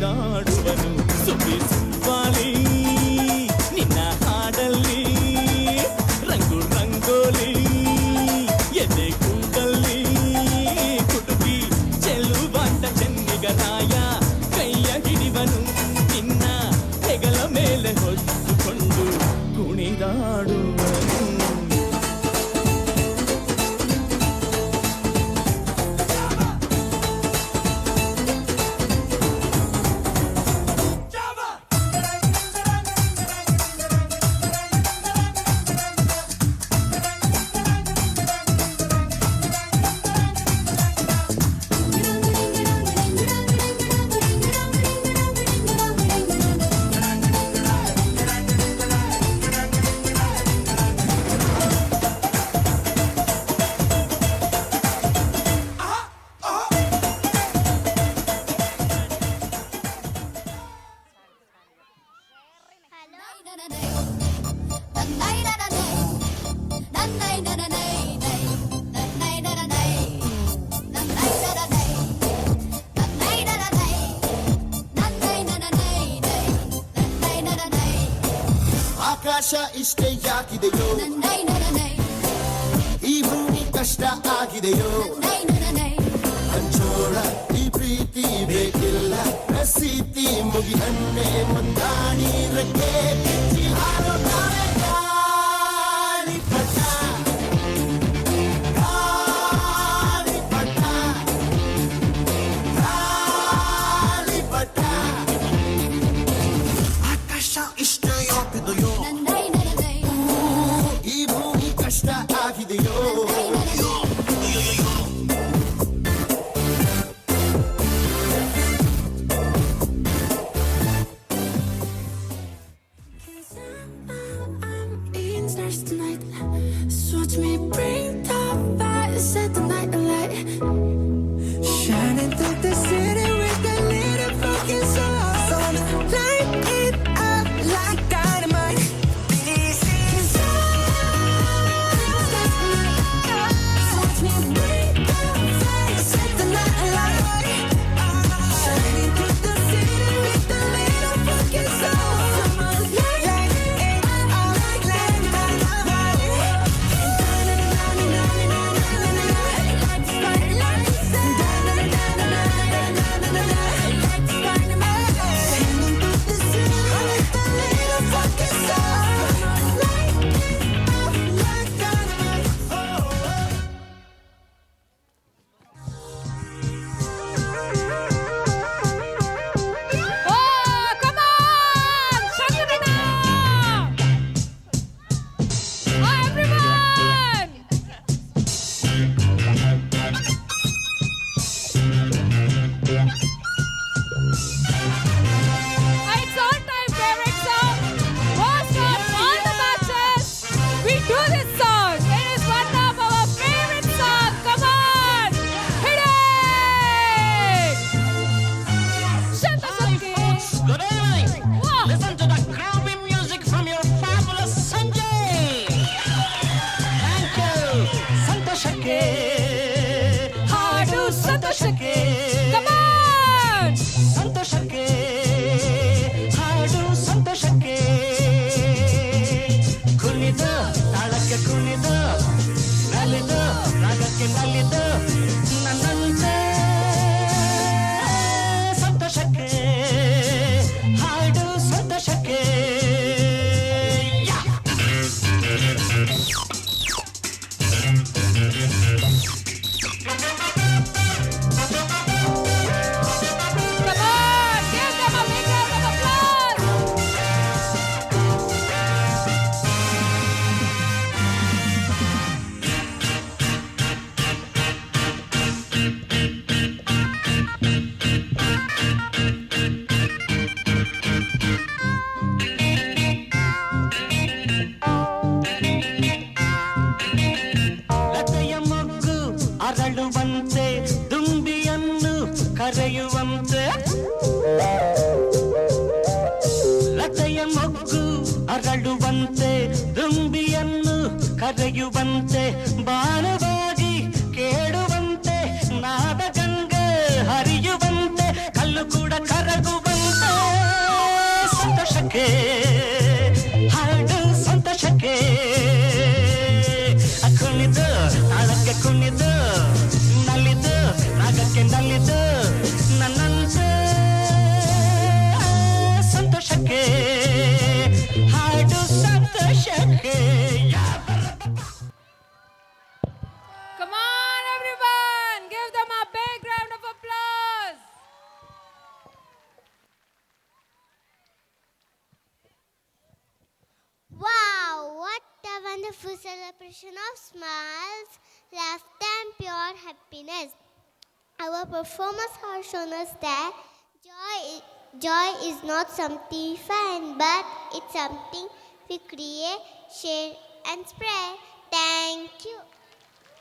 ಕುಣಿದಾಡುವನು ಸುಬ್ಬಿ ಸುಬ್ಬಾಲಿ ನಿನ್ನ ಹಾಡಲ್ಲಿ ರಂಗು ರಂಗೋಲಿ ಎದೆ ಕೂಡಲ್ಲಿ ಕುಟುಕಿ ಚೆಲ್ಲುವಂತ ಚೆನ್ನಿಗರಾಯ ಕೈಯ ಹಿಡಿವನು ನಿನ್ನ ಹೆಗಲ ಮೇಲೆ ಹೊತ್ತುಕೊಂಡು ಕುಣಿದಾಡುವನು ಆಕಾಶ ಇಷ್ಟೇ ಯಾಕಿದೆಯೋ ಈ ಭೂಮಿ ಕಷ್ಟ ಆಗಿದೆಯೋ ಹಂಚೋಳ ಈ ಪ್ರೀತಿ ಬೇಕಿಲ್ಲ ಪ್ರಸಿದ್ಧಿ ಮುಗಿಹನ್ನೆ ಮುಂದಾಣಿ ರಕ್ಕೆ ಹಾರೋ ಆಕಾಶ ಇಷ್ಟ ಯಾಕಿದೆಯೋ ಈ ಭೂಮಿ ಕಷ್ಟ ಆಗಿದೆಯೋ Watch me bring the fire, set the night alight. Shining through the city with a little fucking sun. Light it up like dynamite. Watch me bring the fire, set the night alight. Shining through the city with a little fucking sun. Light it up like dynamite. ಸಂತೋಷಕ್ಕೆ ಸಂತೋಷಕ್ಕೆ ಹಾಡು ಸಂತೋಷಕ್ಕೆ ಕುಣಿದು ತಾಳಕ್ಕೆ ಕುಣಿದು ನಲಿದು ರಾಗಕ್ಕೆ ನಲಿದು ನನ್ನಂತೆ ಸಂತೋಷಕ್ಕೆ ಹಾಡು ಸಂತೋಷಕ್ಕೆ ಕುಣಿದು ನಲಿದು ರಾಗಕ್ಕೆ ನಲಿದು ನನ್ನಂತ ಸಂತೋಷಕ್ಕೆ ಹಾಡು ಸಂತೋಷಕ್ಕೆ Come on, everyone! Give them a big round of applause! Wow, what a wonderful celebration of smiles, laughter, and pure happiness. Our performers have shown us that joy is not something we find, but it's something we create, share, and spread. Thank you.